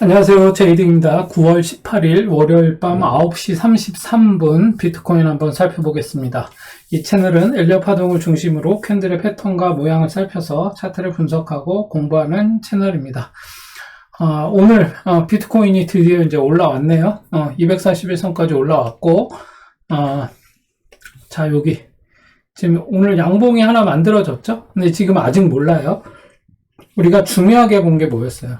안녕하세요. 제이딩입니다. 9월 18일 월요일 밤 9시 33분 비트코인 한번 살펴보겠습니다. 이 채널은 엘리엇 파동을 중심으로 캔들의 패턴과 모양을 살펴서 차트를 분석하고 공부하는 채널입니다. 오늘 비트코인이 드디어 이제 올라왔네요. 241선까지 올라왔고, 자, 여기 지금 오늘 양봉이 하나 만들어졌죠? 근데 지금 아직 몰라요. 우리가 중요하게 본 게 뭐였어요?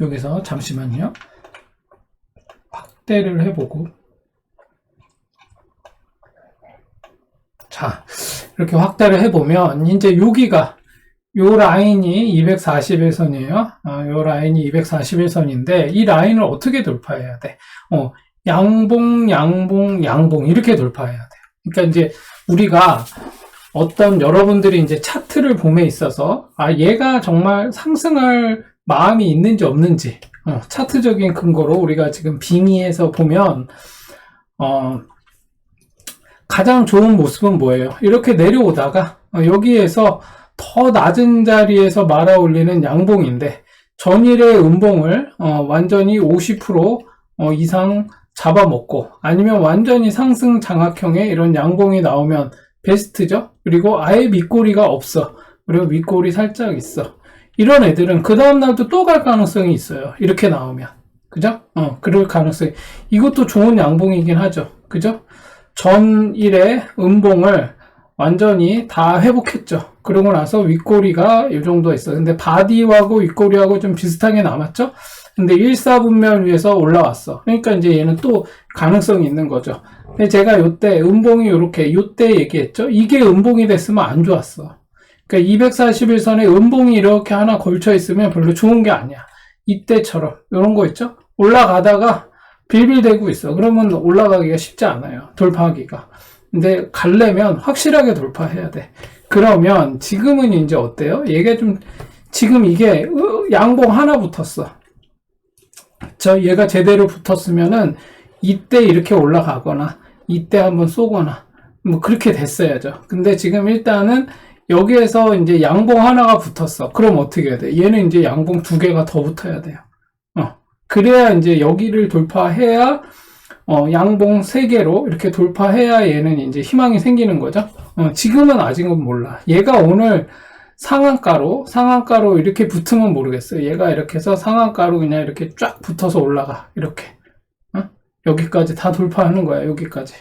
여기서 잠시만요. 확대를 해보고, 자, 이렇게 확대를 해보면 이제 여기가 요 라인이 241선이에요. 요 라인이 241선인데 이 라인을 어떻게 돌파해야 돼? 양봉, 양봉, 양봉 이렇게 돌파해야 돼요. 그러니까 이제 우리가 어떤 여러분들이 이제 차트를 봄에 있어서 얘가 정말 상승할 마음이 있는지 없는지 차트적인 근거로 우리가 지금 빙의해서 보면 가장 좋은 모습은 뭐예요? 이렇게 내려오다가 여기에서 더 낮은 자리에서 말아 올리는 양봉인데 전일의 음봉을 완전히 50% 이상 잡아먹고 아니면 완전히 상승 장악형의 이런 양봉이 나오면 베스트죠? 그리고 아예 밑꼬리가 없어. 그리고 밑꼬리 살짝 있어. 이런 애들은 그 다음날도 또 갈 가능성이 있어요. 이렇게 나오면. 그죠? 그럴 가능성이. 이것도 좋은 양봉이긴 하죠. 그죠? 전일의 음봉을 완전히 다 회복했죠. 그러고 나서 윗꼬리가 이 정도 있어요. 근데 바디하고 윗꼬리하고 좀 비슷하게 남았죠? 근데 1사분면 위에서 올라왔어. 그러니까 이제 얘는 또 가능성이 있는 거죠. 근데 제가 요때 음봉이 요때 얘기했죠? 이게 음봉이 됐으면 안 좋았어. 그러니까 241선에 음봉이 이렇게 하나 걸쳐 있으면 별로 좋은 게 아니야. 이때처럼 이런 거 있죠? 올라가다가 빌빌대고 있어. 그러면 올라가기가 쉽지 않아요. 돌파하기가. 근데 가려면 확실하게 돌파해야 돼. 그러면 지금은 이제 어때요? 얘가 좀 지금 이게 양봉 하나 붙었어. 얘가 제대로 붙었으면은 이때 이렇게 올라가거나 이때 한번 쏘거나 뭐 그렇게 됐어야죠. 근데 지금 일단은 여기에서 이제 양봉 하나가 붙었어. 그럼 어떻게 해야 돼? 얘는 이제 양봉 두 개가 더 붙어야 돼요. 그래야 이제 여기를 돌파해야 양봉 세 개로 이렇게 돌파해야 얘는 이제 희망이 생기는 거죠. 지금은 아직은 몰라. 얘가 오늘 상한가로 이렇게 붙으면 모르겠어요. 얘가 이렇게 해서 상한가로 그냥 이렇게 쫙 붙어서 올라가. 이렇게. 여기까지 다 돌파하는 거야. 여기까지.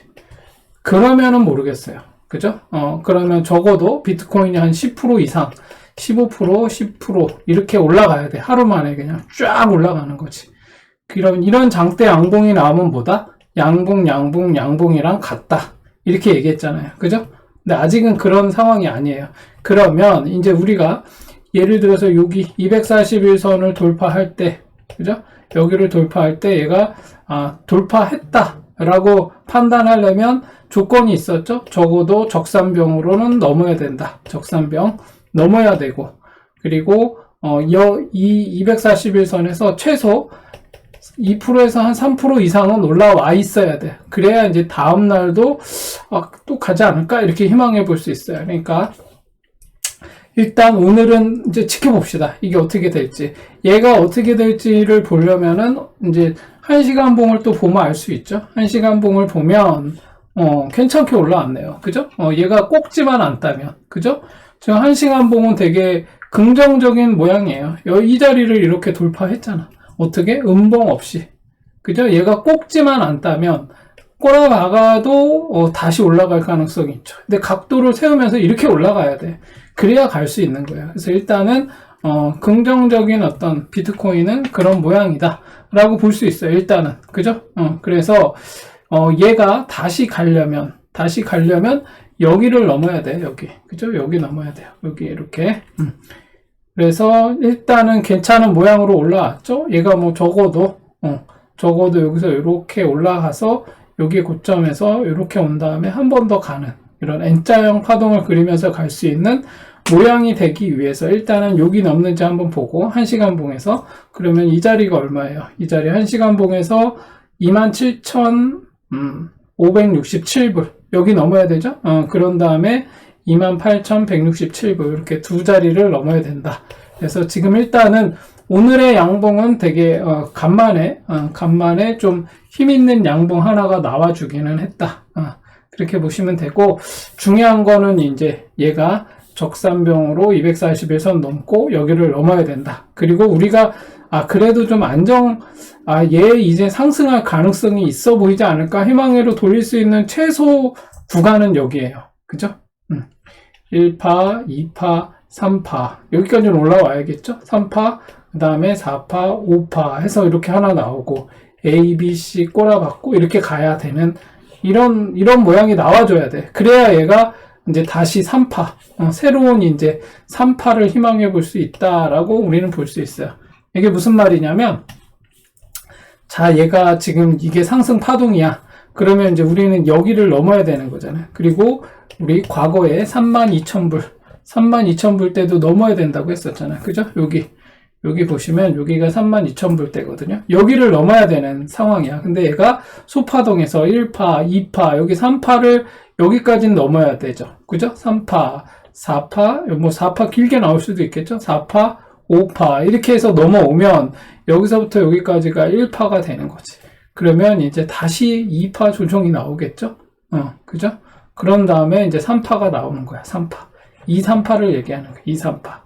그러면은 모르겠어요. 그죠? 그러면 적어도 비트코인이 한 10% 이상, 15%, 10% 이렇게 올라가야 돼. 하루 만에 그냥 쫙 올라가는 거지. 그럼 이런 장대 양봉이 나오면 뭐다? 양봉, 양봉, 양봉이랑 같다. 이렇게 얘기했잖아요. 그죠? 근데 아직은 그런 상황이 아니에요. 그러면 이제 우리가 예를 들어서 여기 241선을 돌파할 때, 그죠? 여기를 돌파할 때 얘가 돌파했다라고 판단하려면 조건이 있었죠. 적어도 적산병으로는 넘어야 된다. 적산병 넘어야 되고, 그리고 이 241선에서 최소 2%에서 한 3% 이상은 올라와 있어야 돼. 그래야 이제 다음 날도 또 가지 않을까 이렇게 희망해 볼 수 있어요. 그러니까 일단 오늘은 이제 지켜봅시다. 이게 어떻게 될지. 얘가 어떻게 될지를 보려면은 이제 1시간 봉을 또 보면 알 수 있죠. 1시간 봉을 보면 괜찮게 올라왔네요. 그죠? 얘가 꼭지만 않다면. 그죠? 지금 1시간 봉은 되게 긍정적인 모양이에요. 이 자리를 이렇게 돌파했잖아. 어떻게? 음봉 없이. 그죠? 얘가 꼭지만 않다면 꼬라박아도 다시 올라갈 가능성이 있죠. 근데 각도를 세우면서 이렇게 올라가야 돼. 그래야 갈 수 있는 거예요. 그래서 일단은 긍정적인 어떤 비트코인은 그런 모양이다 라고 볼 수 있어요. 일단은. 그죠? 그래서 얘가 다시 가려면 여기를 넘어야 돼. 여기. 그죠? 여기 넘어야 돼요. 여기 이렇게. 그래서 일단은 괜찮은 모양으로 올라왔죠. 얘가 뭐 적어도 여기서 이렇게 올라가서 여기 고점에서 이렇게 온 다음에 한 번 더 가는 이런 N자형 파동을 그리면서 갈 수 있는 모양이 되기 위해서 일단은 여기 넘는지 한번 보고 1시간 봉에서 그러면 이 자리가 얼마예요? 이 자리 1시간 봉에서 27,567불 여기 넘어야 되죠? 그런 다음에 28,167불 이렇게 두 자리를 넘어야 된다. 그래서 지금 일단은 오늘의 양봉은 되게 간만에 좀 힘있는 양봉 하나가 나와주기는 했다. 그렇게 보시면 되고, 중요한 거는 이제 얘가 적산병으로 241선 넘고 여기를 넘어야 된다. 그리고 우리가 그래도 좀 얘 이제 상승할 가능성이 있어 보이지 않을까? 희망으로 돌릴 수 있는 최소 구간은 여기에요. 그죠? 1파, 2파, 3파. 여기까지는 올라와야겠죠? 3파, 그 다음에 4파, 5파 해서 이렇게 하나 나오고, A, B, C 꼬라박고 이렇게 가야 되는 이런 모양이 나와줘야 돼. 그래야 얘가 이제 다시 3파, 새로운 이제 3파를 희망해 볼 수 있다라고 우리는 볼 수 있어요. 이게 무슨 말이냐면, 자, 얘가 지금 이게 상승 파동이야. 그러면 이제 우리는 여기를 넘어야 되는 거잖아요. 그리고 우리 과거에 32,000불 때도 넘어야 된다고 했었잖아요. 그죠? 여기 보시면 여기가 32,000불 때거든요. 여기를 넘어야 되는 상황이야. 근데 얘가 소파동에서 1파, 2파, 여기 3파를 여기까지는 넘어야 되죠. 그죠? 3파, 4파, 뭐 4파 길게 나올 수도 있겠죠? 4파, 5파 이렇게 해서 넘어오면 여기서부터 여기까지가 1파가 되는 거지. 그러면 이제 다시 2파 조정이 나오겠죠? 그죠? 그런 다음에 이제 3파가 나오는 거야. 3파. 2, 3파를 얘기하는 거야. 2, 3파.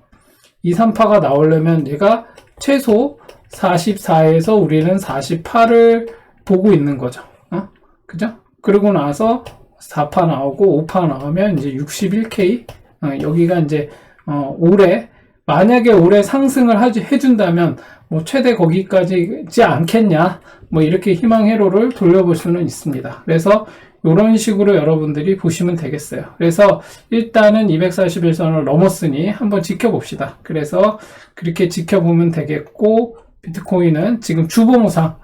2, 3파가 나오려면 얘가 최소 44에서 우리는 48을 보고 있는 거죠. 그죠? 그러고 나서 4파 나오고 5파 나오면 이제 61K. 여기가 이제, 만약에 올해 상승을 해준다면, 뭐, 최대 거기까지지 않겠냐. 뭐, 이렇게 희망회로를 돌려볼 수는 있습니다. 그래서, 이런 식으로 여러분들이 보시면 되겠어요. 그래서, 일단은 241선을 넘었으니 한번 지켜봅시다. 그래서, 그렇게 지켜보면 되겠고, 비트코인은 지금 주봉상,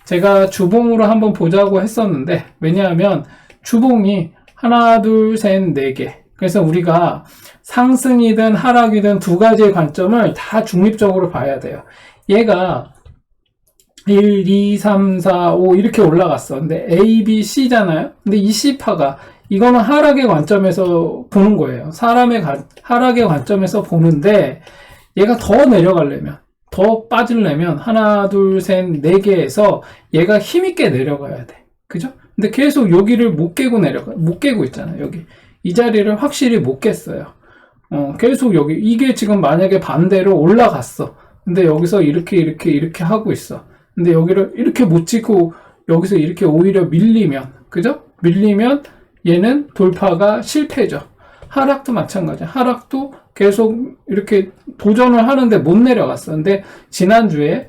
제가 주봉으로 한번 보자고 했었는데, 왜냐하면, 주봉이 하나, 둘, 셋, 네 개. 그래서 우리가 상승이든 하락이든 두 가지의 관점을 다 중립적으로 봐야 돼요. 얘가 1, 2, 3, 4, 5 이렇게 올라갔어. 근데 A, B, C잖아요. 근데 이 C파가 이거는 하락의 관점에서 보는 거예요. 하락의 관점에서 보는데 얘가 더 내려가려면 더 빠지려면 하나, 둘, 셋, 네 개에서 얘가 힘있게 내려가야 돼. 그죠? 근데 계속 여기를 못 깨고 있잖아요. 여기. 이 자리를 확실히 못 깼어요. 계속 이게 지금 만약에 반대로 올라갔어. 근데 여기서 이렇게 하고 있어. 근데 여기를 이렇게 못 찍고 여기서 이렇게 오히려 밀리면, 그죠? 밀리면 얘는 돌파가 실패죠. 하락도 마찬가지야. 하락도 계속 이렇게 도전을 하는데 못 내려갔어. 근데 지난주에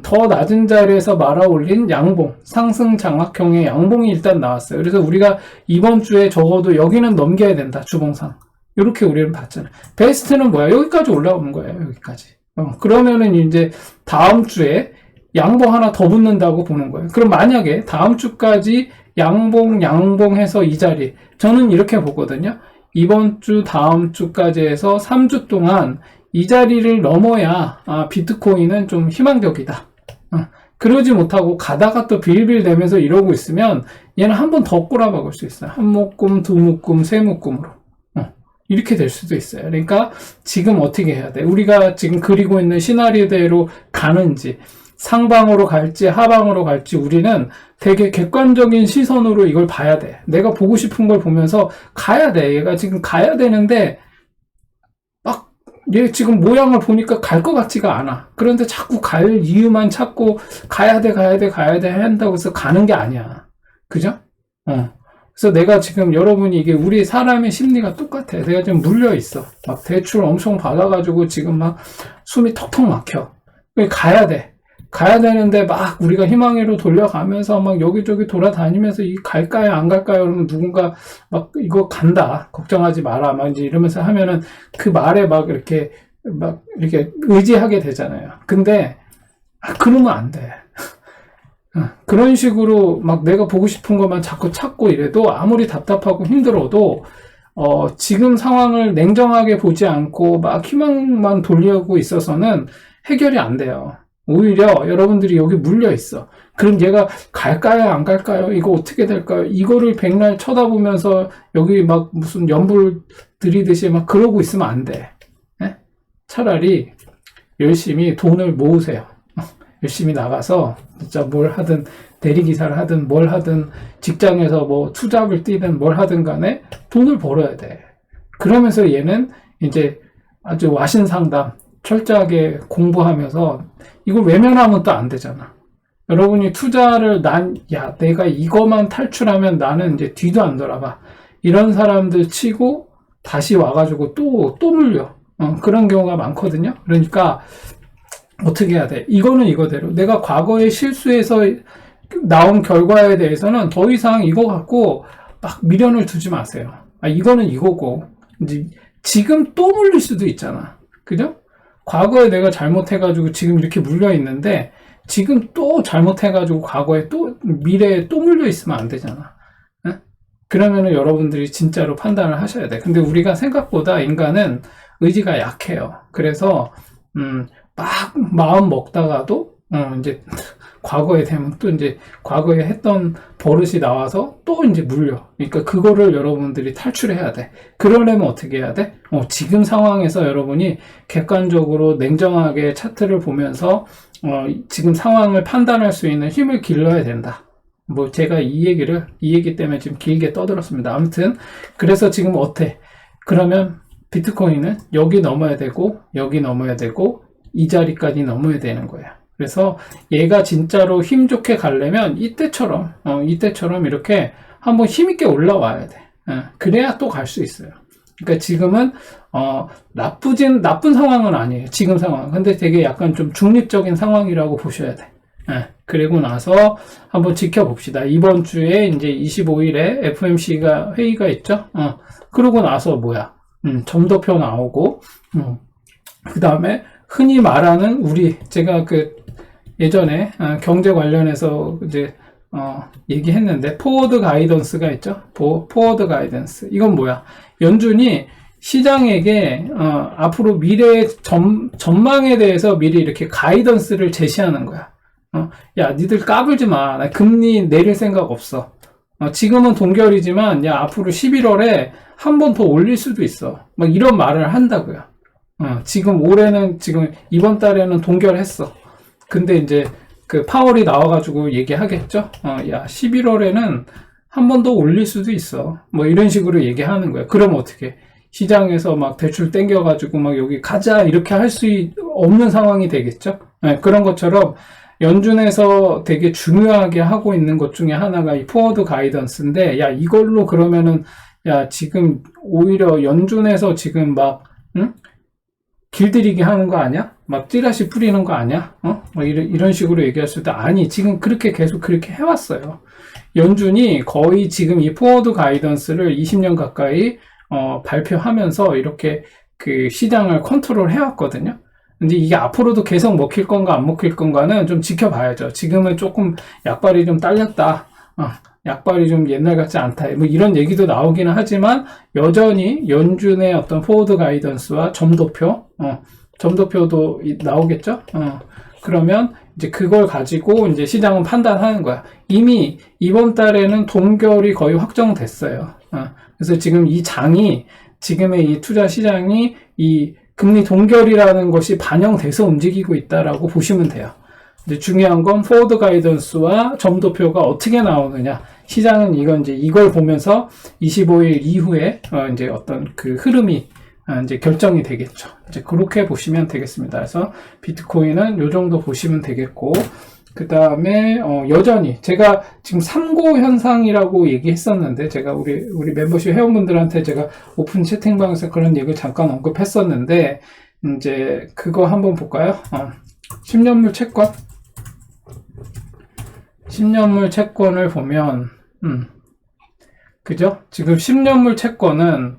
더 낮은 자리에서 말아올린 양봉, 상승 장악형의 양봉이 일단 나왔어요. 그래서 우리가 이번 주에 적어도 여기는 넘겨야 된다, 주봉상. 이렇게 우리는 봤잖아요. 베스트는 뭐야? 여기까지 올라오는 거예요, 여기까지. 그러면은 이제 다음 주에 양봉 하나 더 붙는다고 보는 거예요. 그럼 만약에 다음 주까지 양봉 해서 이 자리, 저는 이렇게 보거든요. 이번 주, 다음 주까지 해서 3주 동안 이 자리를 넘어야 비트코인은 좀 희망적이다. 그러지 못하고 가다가 또 빌빌대면서 이러고 있으면 얘는 한 번 더 꼬라박을 수 있어요. 한 묶음, 두 묶음, 세 묶음으로. 이렇게 될 수도 있어요. 그러니까 지금 어떻게 해야 돼? 우리가 지금 그리고 있는 시나리오대로 가는지 상방으로 갈지 하방으로 갈지 우리는 되게 객관적인 시선으로 이걸 봐야 돼. 내가 보고 싶은 걸 보면서 가야 돼. 얘가 지금 가야 되는데 얘 지금 모양을 보니까 갈 것 같지가 않아. 그런데 자꾸 갈 이유만 찾고 가야 돼 한다고 해서 가는 게 아니야. 그죠? 그래서 내가 지금 여러분이 이게 우리 사람의 심리가 똑같아. 내가 지금 물려 있어. 막 대출 엄청 받아가지고 지금 막 숨이 턱턱 막혀. 가야 돼. 가야 되는데 막 우리가 희망으로 돌려가면서 막 여기저기 돌아다니면서 이 갈까요 안 갈까요? 그러면 누군가 막 이거 간다. 걱정하지 마라. 막 이제 이러면서 하면은 그 말에 막 이렇게 의지하게 되잖아요. 근데 그러면 안 돼. 그런 식으로 막 내가 보고 싶은 것만 자꾸 찾고 이래도 아무리 답답하고 힘들어도 지금 상황을 냉정하게 보지 않고 막 희망만 돌리고 있어서는 해결이 안 돼요. 오히려 여러분들이 여기 물려 있어. 그럼 얘가 갈까요 안 갈까요? 이거 어떻게 될까요? 이거를 백날 쳐다보면서 여기 막 무슨 연불 들이듯이 막 그러고 있으면 안 돼. 네? 차라리 열심히 돈을 모으세요. 열심히 나가서 진짜 뭘 하든 대리기사를 하든 뭘 하든 직장에서 뭐 투잡을 뛰든 뭘 하든 간에 돈을 벌어야 돼. 그러면서 얘는 이제 아주 와신상담 철저하게 공부하면서 이걸 외면하면 또 안 되잖아. 여러분이 투자를 내가 이거만 탈출하면 나는 이제 뒤도 안 돌아봐. 이런 사람들 치고 다시 와가지고 또 물려. 그런 경우가 많거든요. 그러니까 어떻게 해야 돼? 이거는 이거대로. 내가 과거에 실수해서 나온 결과에 대해서는 더 이상 이거 갖고 막 미련을 두지 마세요. 이거는 이거고. 이제 지금 또 물릴 수도 있잖아. 그죠? 과거에 내가 잘못해가지고 지금 이렇게 물려 있는데 지금 또 잘못해가지고 과거에 또 미래에 또 물려 있으면 안 되잖아. 그러면은 여러분들이 진짜로 판단을 하셔야 돼. 근데 우리가 생각보다 인간은 의지가 약해요. 그래서 막 마음 먹다가도 이제 과거에 되면 또 이제 과거에 했던 버릇이 나와서 또 이제 물려. 그러니까 그거를 여러분들이 탈출해야 돼. 그러려면 어떻게 해야 돼? 지금 상황에서 여러분이 객관적으로 냉정하게 차트를 보면서 지금 상황을 판단할 수 있는 힘을 길러야 된다. 뭐 제가 이 얘기 때문에 지금 길게 떠들었습니다. 아무튼 그래서 지금 어때? 그러면 비트코인은 여기 넘어야 되고 여기 넘어야 되고 이 자리까지 넘어야 되는 거예요. 그래서 얘가 진짜로 힘 좋게 가려면 이때처럼 이렇게 한번 힘있게 올라와야 돼. 그래야 또 갈 수 있어요. 그러니까 지금은 나쁜 상황은 아니에요. 지금 상황. 근데 되게 약간 좀 중립적인 상황이라고 보셔야 돼. 그리고 나서 한번 지켜봅시다. 이번 주에 이제 25일에 FOMC가 회의가 있죠. 그러고 나서 뭐야? 점도표 나오고, 그 다음에 흔히 말하는 제가 예전에 경제 관련해서 이제 얘기했는데 포워드 가이던스가 있죠. 포워드 가이던스. 이건 뭐야? 연준이 시장에게 앞으로 미래의 전망에 대해서 미리 이렇게 가이던스를 제시하는 거야. 야, 니들 까불지 마. 나 금리 내릴 생각 없어. 지금은 동결이지만 야, 앞으로 11월에 한 번 더 올릴 수도 있어. 막 이런 말을 한다고요. 지금 올해는 이번 달에는 동결했어. 근데 이제 파월이 나와가지고 얘기하겠죠. 야, 11월에는 한 번 더 올릴 수도 있어. 뭐 이런 식으로 얘기하는 거야. 그럼 어떻게? 시장에서 막 대출 땡겨가지고 막 여기 가자 이렇게 할 수 없는 상황이 되겠죠. 그런 것처럼 연준에서 되게 중요하게 하고 있는 것 중에 하나가 이 포워드 가이던스인데, 야, 이걸로 그러면은, 야, 지금 오히려 연준에서 지금 막, 길들이기 하는 거 아니야? 막 찌라시 뿌리는 거 아니야? 뭐 이런 식으로 얘기했을 때, 아니, 지금 계속 그렇게 해왔어요. 연준이 거의 지금 이 포워드 가이던스를 20년 가까이, 발표하면서 이렇게 시장을 컨트롤 해왔거든요. 근데 이게 앞으로도 계속 먹힐 건가 안 먹힐 건가는 좀 지켜봐야죠. 지금은 조금 약발이 좀 딸렸다. 약발이 좀 옛날 같지 않다. 뭐 이런 얘기도 나오기는 하지만 여전히 연준의 어떤 포워드 가이던스와 점도표도 나오겠죠. 그러면 이제 그걸 가지고 이제 시장은 판단하는 거야. 이미 이번 달에는 동결이 거의 확정됐어요. 그래서 지금 지금의 이 투자 시장이 이 금리 동결이라는 것이 반영돼서 움직이고 있다라고 보시면 돼요. 이제 중요한 건 포워드 가이던스와 점도표가 어떻게 나오느냐. 시장은 이걸 보면서 25일 이후에 이제 어떤 흐름이 이제 결정이 되겠죠. 이제 그렇게 보시면 되겠습니다. 그래서 비트코인은 요 정도 보시면 되겠고, 그 다음에 여전히 제가 지금 삼고 현상이라고 얘기했었는데, 제가 우리 멤버십 회원분들한테 제가 오픈 채팅방에서 그런 얘기를 잠깐 언급했었는데, 이제 그거 한번 볼까요? 10년물 채권을 보면 그죠? 지금 10년물 채권은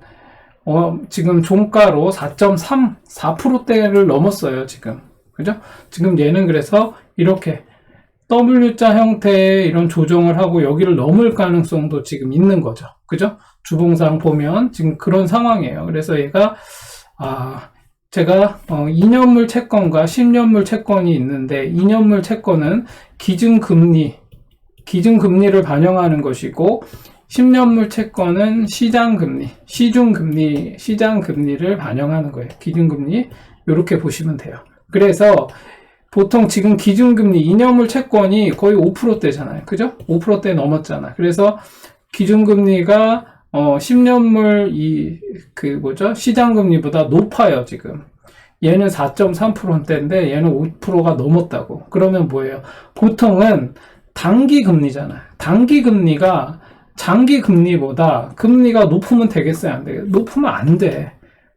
지금 종가로 4.34%대를 넘었어요, 지금. 그죠? 지금 얘는 그래서 이렇게 W자 형태의 이런 조정을 하고 여기를 넘을 가능성도 지금 있는 거죠. 그죠? 주봉상 보면 지금 그런 상황이에요. 그래서 얘가, 제가 2년물 채권과 10년물 채권이 있는데, 2년물 채권은 기준금리를 반영하는 것이고, 10년물 채권은 시장금리를 반영하는 거예요. 기준금리, 이렇게 보시면 돼요. 그래서 보통 지금 기준금리, 2년물 채권이 거의 5%대잖아요. 그죠? 5%대 넘었잖아. 그래서 기준금리가 10년물 시장금리보다 높아요, 지금. 얘는 4.3%대인데 얘는 5%가 넘었다고. 그러면 뭐예요? 보통은 단기금리잖아요. 단기금리가 장기금리보다 금리가 높으면 되겠어요? 안 돼요? 높으면 안 돼.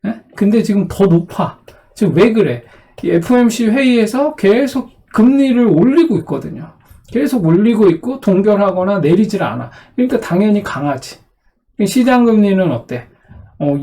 예? 근데 지금 더 높아. 지금 왜 그래? 이 FOMC 회의에서 계속 금리를 올리고 있거든요. 계속 올리고 있고 동결하거나 내리질 않아. 그러니까 당연히 강하지. 시장금리는 어때?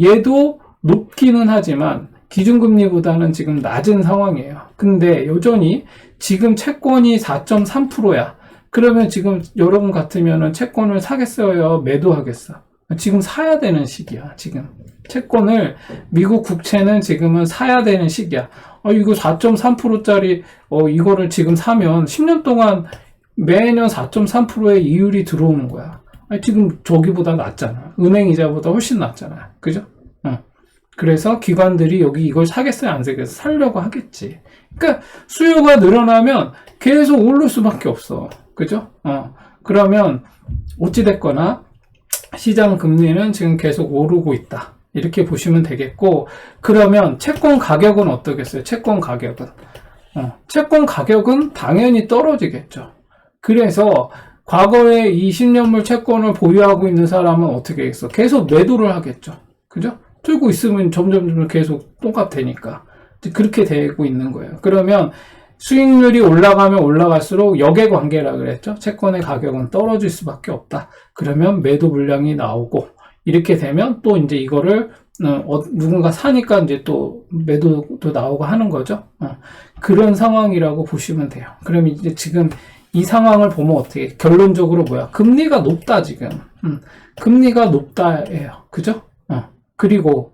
얘도 높기는 하지만 기준금리보다는 지금 낮은 상황이에요. 근데 여전히 지금 채권이 4.3%야. 그러면 지금 여러분 같으면은 채권을 사겠어요? 매도하겠어? 지금 사야 되는 시기야, 지금. 채권을, 미국 국채는 지금은 사야 되는 시기야. 이거 4.3%짜리, 이거를 지금 사면 10년 동안 매년 4.3%의 이율이 들어오는 거야. 지금 저기보다 낫잖아. 은행 이자보다 훨씬 낫잖아. 그죠? 그래서 기관들이 여기 이걸 사겠어요? 안 사겠어요? 살려고 하겠지. 그러니까 수요가 늘어나면 계속 오를 수밖에 없어. 그죠? 그러면 어찌됐거나 시장 금리는 지금 계속 오르고 있다. 이렇게 보시면 되겠고, 그러면 채권 가격은 어떠겠어요? 채권 가격은. 채권 가격은 당연히 떨어지겠죠. 그래서 과거에 이 10년물 채권을 보유하고 있는 사람은 어떻게 했어? 계속 매도를 하겠죠. 그죠? 들고 있으면 점점 계속 똑같으니까. 그렇게 되고 있는 거예요. 그러면 수익률이 올라가면 올라갈수록 역외관계라 그랬죠. 채권의 가격은 떨어질 수밖에 없다. 그러면 매도 물량이 나오고, 이렇게 되면 또 이제 이거를 누군가 사니까 이제 또 매도도 나오고 하는 거죠. 그런 상황이라고 보시면 돼요. 그럼 이제 지금 이 상황을 보면 어떻게, 결론적으로 뭐야? 금리가 높다, 지금. 금리가 높다예요. 그죠? 그리고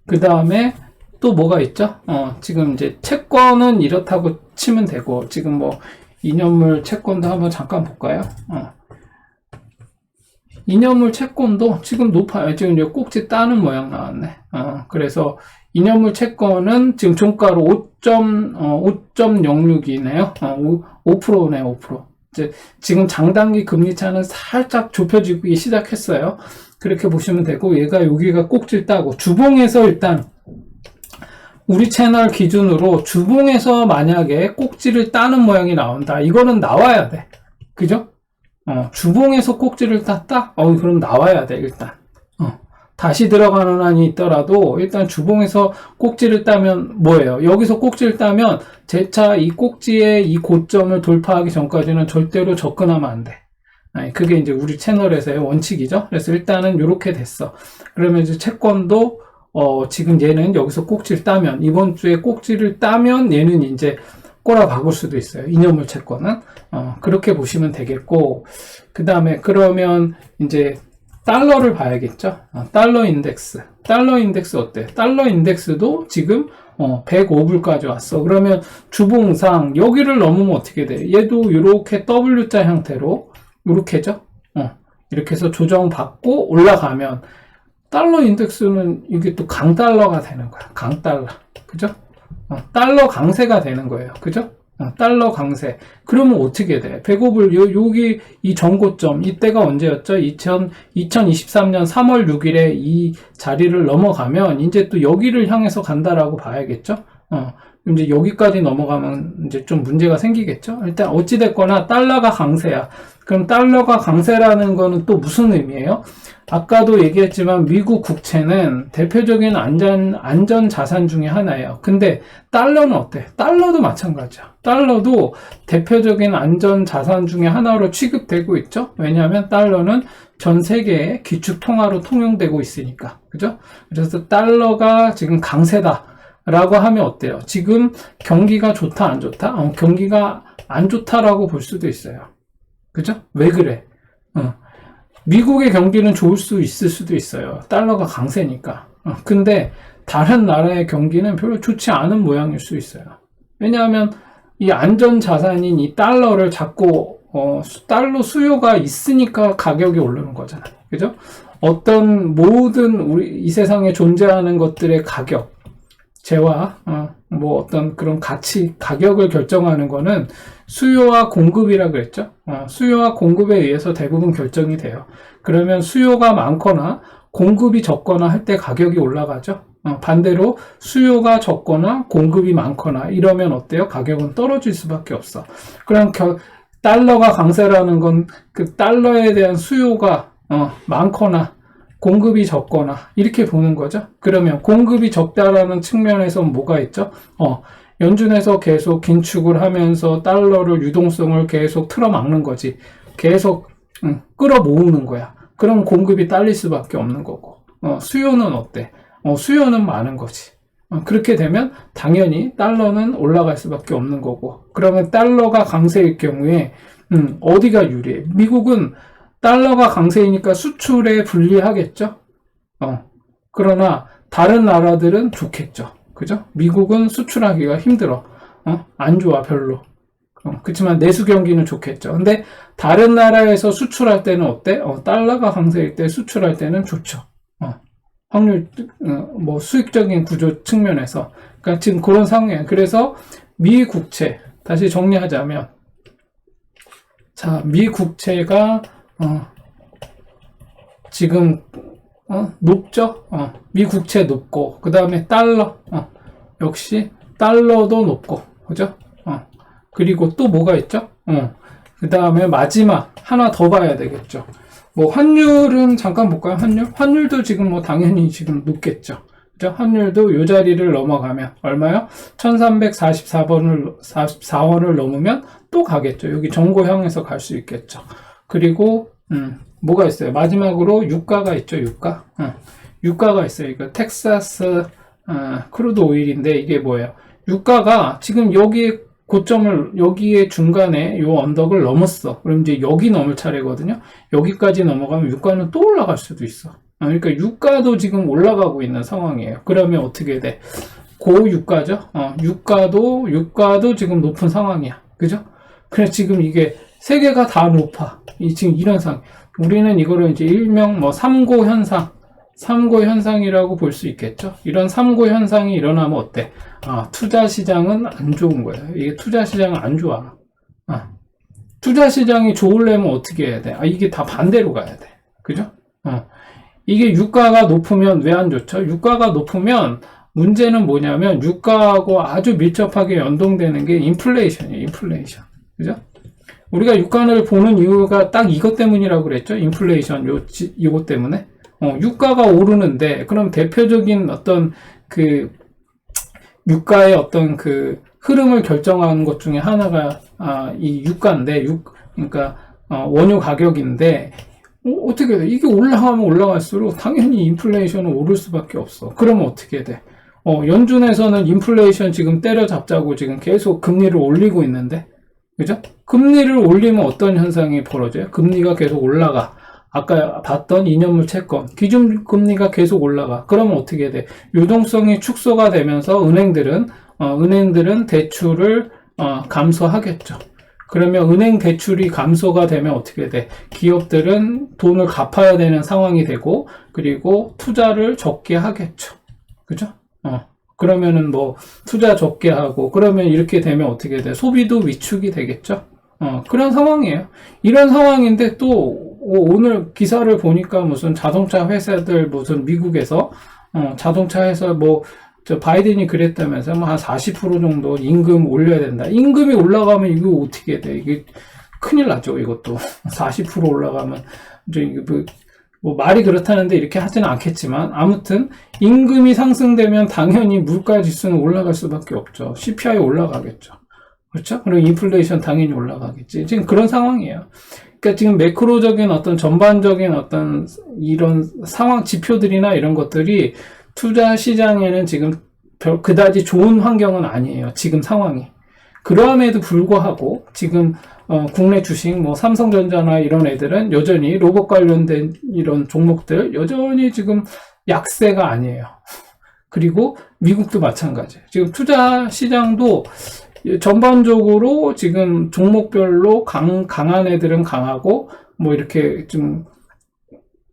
그 다음에 또 뭐가 있죠? 지금 이제 채권은 이렇다고 치면 되고, 지금 뭐 2년물 채권도 한번 잠깐 볼까요? 2년물 채권도 지금 높아요. 지금 이제 꼭지 따는 모양 나왔네. 그래서 2년물 채권은 지금 종가로 5.06이네요. 5%네, 5%. 이제 지금 장단기 금리 차는 살짝 좁혀지기 시작했어요. 그렇게 보시면 되고, 얘가 여기가 꼭지를 따고, 주봉에서 일단 우리 채널 기준으로 주봉에서 만약에 꼭지를 따는 모양이 나온다. 이거는 나와야 돼. 그죠? 주봉에서 꼭지를 땄다? 그럼 나와야 돼, 일단. 다시 들어가는 한이 있더라도, 일단 주봉에서 꼭지를 따면 뭐예요? 여기서 꼭지를 따면, 재차 이 꼭지의 이 고점을 돌파하기 전까지는 절대로 접근하면 안 돼. 그게 이제 우리 채널에서의 원칙이죠. 그래서 일단은 이렇게 됐어. 그러면 이제 채권도, 지금 얘는 여기서 꼭지를 따면, 이번 주에 꼭지를 따면 얘는 이제 꼬라박을 수도 있어요. 2년물 채권은. 그렇게 보시면 되겠고, 그 다음에 그러면 이제 달러를 봐야겠죠. 달러 인덱스. 달러 인덱스 어때? 달러 인덱스도 지금 105불까지 왔어. 그러면 주봉상 여기를 넘으면 어떻게 돼? 얘도 이렇게 W자 형태로 이렇게죠. 이렇게 해서 조정받고 올라가면 달러 인덱스는 이게 또 강달러가 되는 거야. 강달러. 그죠? 달러 강세가 되는 거예요. 그죠? 달러 강세. 그러면 어떻게 돼? 105불, 여기 이 전고점, 이때가 언제였죠? 2023년 3월 6일에 이 자리를 넘어가면 이제 또 여기를 향해서 간다라고 봐야겠죠? 이제 여기까지 넘어가면 이제 좀 문제가 생기겠죠? 일단 어찌됐거나 달러가 강세야. 그럼 달러가 강세라는 거는 또 무슨 의미예요? 아까도 얘기했지만 미국 국채는 대표적인 안전 자산 중에 하나예요. 근데 달러는 어때? 달러도 마찬가지야. 달러도 대표적인 안전 자산 중에 하나로 취급되고 있죠. 왜냐하면 달러는 전 세계의 기축 통화로 통용되고 있으니까. 그죠? 그래서 달러가 지금 강세다 라고 하면 어때요? 지금 경기가 좋다 안 좋다? 경기가 안 좋다라고 볼 수도 있어요. 그죠? 왜 그래? 미국의 경기는 좋을 수 있을 수도 있어요. 달러가 강세니까. 근데 다른 나라의 경기는 별로 좋지 않은 모양일 수 있어요. 왜냐하면 이 안전 자산인 이 달러를 자꾸 달러 수요가 있으니까 가격이 오르는 거잖아요. 그죠? 어떤 모든 우리 이 세상에 존재하는 것들의 가격, 재화, 뭐 어떤 그런 가치, 가격을 결정하는 거는 수요와 공급이라 그랬죠. 수요와 공급에 의해서 대부분 결정이 돼요. 그러면 수요가 많거나 공급이 적거나 할 때 가격이 올라가죠. 반대로 수요가 적거나 공급이 많거나 이러면 어때요? 가격은 떨어질 수밖에 없어. 그럼 달러가 강세라는 건 그 달러에 대한 수요가 많거나 공급이 적거나 이렇게 보는 거죠. 그러면 공급이 적다라는 측면에서 뭐가 있죠? 연준에서 계속 긴축을 하면서 달러를 유동성을 계속 틀어막는 거지. 계속 끌어모으는 거야. 그럼 공급이 딸릴 수밖에 없는 거고. 수요는 어때? 수요는 많은 거지. 그렇게 되면 당연히 달러는 올라갈 수밖에 없는 거고. 그러면 달러가 강세일 경우에 어디가 유리해? 미국은 달러가 강세이니까 수출에 불리하겠죠? 그러나 다른 나라들은 좋겠죠. 그죠? 미국은 수출하기가 힘들어. 안 좋아, 별로. 그렇지만 내수 경기는 좋겠죠. 근데 다른 나라에서 수출할 때는 어때? 달러가 강세일 때 수출할 때는 좋죠. 확률, 뭐 수익적인 구조 측면에서. 그러니까 지금 그런 상황이에요. 그래서 미 국채, 다시 정리하자면, 자, 미 국채가 지금 높죠? 미 국채 높고, 그 다음에 달러, 역시 달러도 높고, 그죠? 그리고 또 뭐가 있죠? 그 다음에 마지막 하나 더 봐야 되겠죠. 뭐 환율은 잠깐 볼까요? 환율도 지금 뭐 당연히 지금 높겠죠. 그죠? 환율도 요 자리를 넘어가면 얼마요? 1344원을 넘으면 또 가겠죠. 여기 정고형에서 갈 수 있겠죠. 그리고 뭐가 있어요? 마지막으로 유가가 있죠. 유가가 있어요. 이거 텍사스 크루드 오일인데 이게 뭐예요? 유가가 지금 여기 고점을 여기에 중간에 요 언덕을 넘었어. 그럼 이제 여기 넘을 차례거든요. 여기까지 넘어가면 유가는 또 올라갈 수도 있어. 그러니까 유가도 지금 올라가고 있는 상황이에요. 그러면 어떻게 돼? 고유가죠. 유가도 지금 높은 상황이야. 그죠? 그래서 지금 이게 세 개가 다 높아. 지금 이런 상황. 우리는 이거를 이제 일명 뭐 삼고 현상이라고 볼 수 있겠죠. 이런 삼고 현상이 일어나면 어때? 투자 시장은 안 좋은 거예요. 이게 투자 시장은 안 좋아. 투자 시장이 좋으려면 어떻게 해야 돼? 이게 다 반대로 가야 돼. 그죠? 이게 유가가 높으면 왜 안 좋죠? 유가가 높으면 문제는 뭐냐면 유가하고 아주 밀접하게 연동되는 게 인플레이션이에요. 인플레이션. 그죠? 우리가 유가를 보는 이유가 딱 이것 때문이라고 그랬죠? 인플레이션 이것 때문에. 유가가 오르는데, 그럼 대표적인 어떤 그, 유가의 어떤 그 흐름을 결정하는 것 중에 하나가, 이 유가인데, 그러니까, 원유 가격인데, 어떻게 돼? 이게 올라가면 올라갈수록 당연히 인플레이션은 오를 수밖에 없어. 그러면 어떻게 돼? 연준에서는 인플레이션 지금 때려잡자고 지금 계속 금리를 올리고 있는데, 그죠? 금리를 올리면 어떤 현상이 벌어져요? 금리가 계속 올라가. 아까 봤던 2년물 채권, 기준금리가 계속 올라가. 그러면 어떻게 돼? 유동성이 축소가 되면서 은행들은 대출을, 감소하겠죠. 그러면 은행 대출이 감소가 되면 어떻게 돼? 기업들은 돈을 갚아야 되는 상황이 되고, 그리고 투자를 적게 하겠죠. 그죠? 그러면은 뭐, 투자 적게 하고, 그러면 이렇게 되면 어떻게 돼? 소비도 위축이 되겠죠? 그런 상황이에요. 이런 상황인데 또, 오늘 기사를 보니까 무슨 자동차 회사들 무슨 미국에서 자동차 회사 뭐 바이든이 그랬다면서 한 40% 정도 임금 올려야 된다. 임금이 올라가면 이거 어떻게 돼? 이게 큰일 나죠. 이것도 40% 올라가면 이제 뭐 말이 그렇다는데 이렇게 하지는 않겠지만 아무튼 임금이 상승되면 당연히 물가 지수는 올라갈 수밖에 없죠. CPI 올라가겠죠. 그렇죠? 그리고 인플레이션 당연히 올라가겠지. 지금 그런 상황이에요. 그러니까 지금 매크로적인 어떤 전반적인 어떤 이런 상황 지표들이나 이런 것들이 투자 시장에는 지금 그다지 좋은 환경은 아니에요. 지금 상황이. 그러함에도 불구하고 지금 국내 주식 뭐 삼성전자나 이런 애들은 여전히 로봇 관련된 이런 종목들 여전히 지금 약세가 아니에요. 그리고 미국도 마찬가지예요. 지금 투자 시장도 전반적으로 지금 종목별로 강한 애들은 강하고, 뭐 이렇게 좀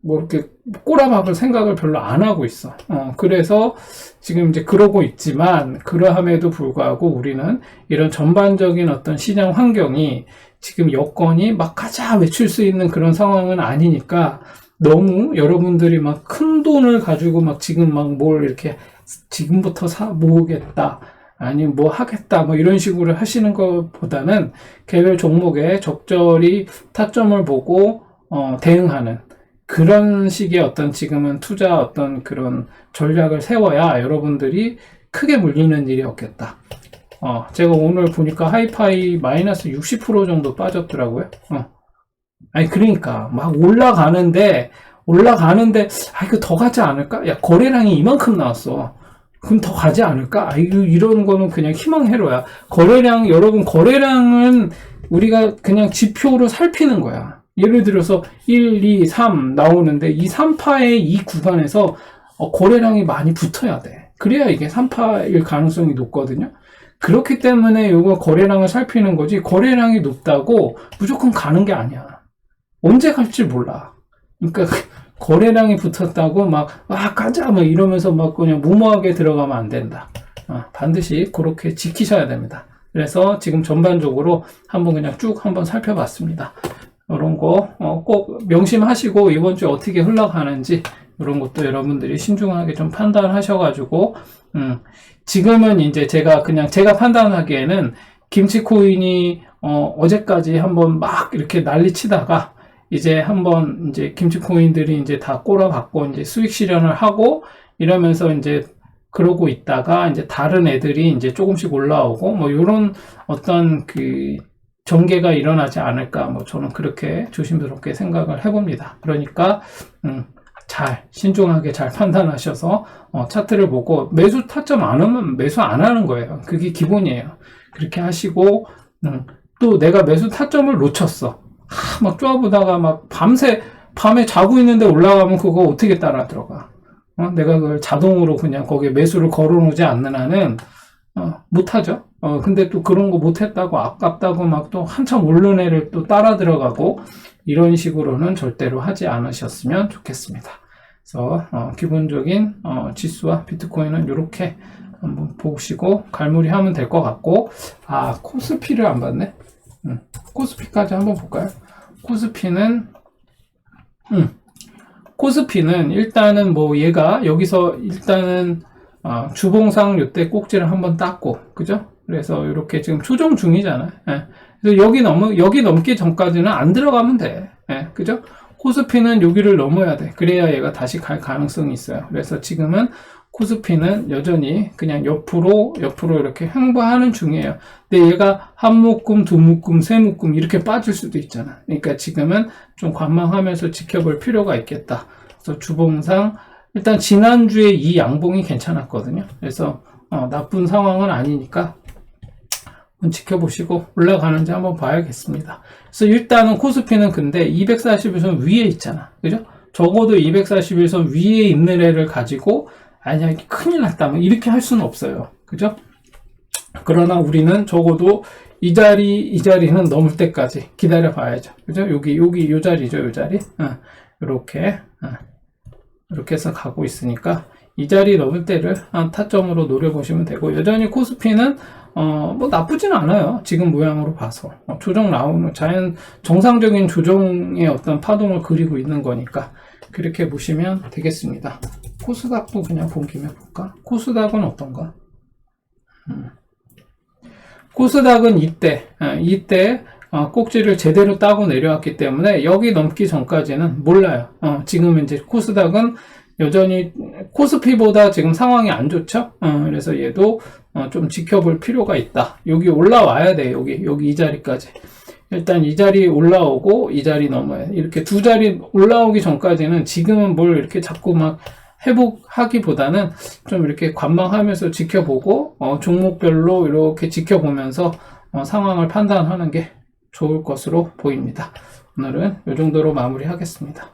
뭐 이렇게 꼬라박을 생각을 별로 안 하고 있어. 그래서 지금 이제 그러고 있지만, 그러함에도 불구하고 우리는 이런 전반적인 어떤 시장 환경이 지금 여건이 막 가자 외칠 수 있는 그런 상황은 아니니까, 너무 여러분들이 막 큰 돈을 가지고 막 지금 막 뭘 이렇게 지금부터 모으겠다, 아니면 뭐 하겠다, 뭐 이런 식으로 하시는 것보다는 개별 종목에 적절히 타점을 보고 대응하는 그런 식의 어떤 지금은 투자 어떤 그런 전략을 세워야 여러분들이 크게 물리는 일이 없겠다. 제가 오늘 보니까 하이파이 마이너스 60% 정도 빠졌더라고요. 아니, 그러니까, 막 올라가는데, 이거 더 가지 않을까? 야, 거래량이 이만큼 나왔어. 그럼 더 가지 않을까? 이런 거는 그냥 희망회로야. 여러분, 거래량은 우리가 그냥 지표로 살피는 거야. 예를 들어서 1, 2, 3 나오는데 이 3파의 이 구간에서 거래량이 많이 붙어야 돼. 그래야 이게 3파일 가능성이 높거든요. 그렇기 때문에 이거 거래량을 살피는 거지, 거래량이 높다고 무조건 가는 게 아니야. 언제 갈지 몰라. 그러니까 거래량이 붙었다고 가자 막 이러면서 막 그냥 무모하게 들어가면 안 된다. 반드시 그렇게 지키셔야 됩니다. 그래서 지금 전반적으로 한번 그냥 쭉 한번 살펴봤습니다. 이런 거 꼭 명심하시고 이번 주에 어떻게 흘러가는지 이런 것도 여러분들이 신중하게 좀 판단하셔가지고 지금은 이제 제가 판단하기에는 김치코인이 어제까지 한번 막 이렇게 난리 치다가 이제 한번 이제 김치코인들이 이제 다 꼬라박고 이제 수익 실현을 하고 이러면서 이제 그러고 있다가 이제 다른 애들이 이제 조금씩 올라오고 뭐 이런 어떤 그 전개가 일어나지 않을까, 뭐 저는 그렇게 조심스럽게 생각을 해봅니다. 그러니까 신중하게 잘 판단하셔서 차트를 보고 매수 타점 안 하면 매수 안 하는 거예요. 그게 기본이에요. 그렇게 하시고 또 내가 매수 타점을 놓쳤어. 막 쪼아보다가 막 밤에 자고 있는데 올라가면 그거 어떻게 따라 들어가? 내가 그걸 자동으로 그냥 거기에 매수를 걸어놓지 않는 한은 못하죠. 근데 또 그런 거 못했다고 아깝다고 막 또 한참 오른 애를 또 따라 들어가고 이런 식으로는 절대로 하지 않으셨으면 좋겠습니다. 그래서 기본적인 지수와 비트코인은 이렇게 한번 보시고 갈무리하면 될 것 같고, 코스피를 안 봤네. 코스피까지 한번 볼까요? 코스피는 일단은 뭐 얘가 여기서 일단은 주봉상 요때 꼭지를 한번 땄고, 그죠? 그래서 이렇게 지금 조정 중이잖아요. 그래서 여기 넘기 전까지는 안 들어가면 돼. 그죠? 코스피는 여기를 넘어야 돼. 그래야 얘가 다시 갈 가능성이 있어요. 그래서 지금은 코스피는 여전히 그냥 옆으로 이렇게 횡보하는 중이에요. 근데 얘가 한 묶음, 두 묶음, 세 묶음 이렇게 빠질 수도 있잖아. 그러니까 지금은 좀 관망하면서 지켜볼 필요가 있겠다. 그래서 주봉상 일단 지난주에 이 양봉이 괜찮았거든요. 그래서 나쁜 상황은 아니니까 한번 지켜보시고 올라가는지 한번 봐야겠습니다. 그래서 일단은 코스피는 근데 241선 위에 있잖아. 그죠? 적어도 241선 위에 있는 애를 가지고 아니야 큰일 났다 뭐 이렇게 할 수는 없어요. 그죠? 그러나 우리는 적어도 이 자리는 넘을 때까지 기다려 봐야죠. 그죠? 여기 요 자리죠, 요 자리. 이렇게 해서 가고 있으니까 이 자리 넘을 때를 타점으로 노려보시면 되고, 여전히 코스피는 뭐 나쁘진 않아요. 지금 모양으로 봐서 조정 나오는 정상적인 조정의 어떤 파동을 그리고 있는 거니까 그렇게 보시면 되겠습니다. 코스닥도 그냥 본 김에 볼까? 코스닥은 어떤가? 코스닥은 이때 꼭지를 제대로 따고 내려왔기 때문에 여기 넘기 전까지는 몰라요. 지금 이제 코스닥은 여전히 코스피보다 지금 상황이 안 좋죠. 그래서 얘도 좀 지켜볼 필요가 있다. 여기 올라와야 돼. 여기 이 자리까지. 일단 이 자리 올라오고 이 자리 넘어야 돼. 이렇게 두 자리 올라오기 전까지는 지금은 뭘 이렇게 자꾸 막 회복하기보다는 좀 이렇게 관망하면서 지켜보고 종목별로 이렇게 지켜보면서 상황을 판단하는 게 좋을 것으로 보입니다. 오늘은 이 정도로 마무리하겠습니다.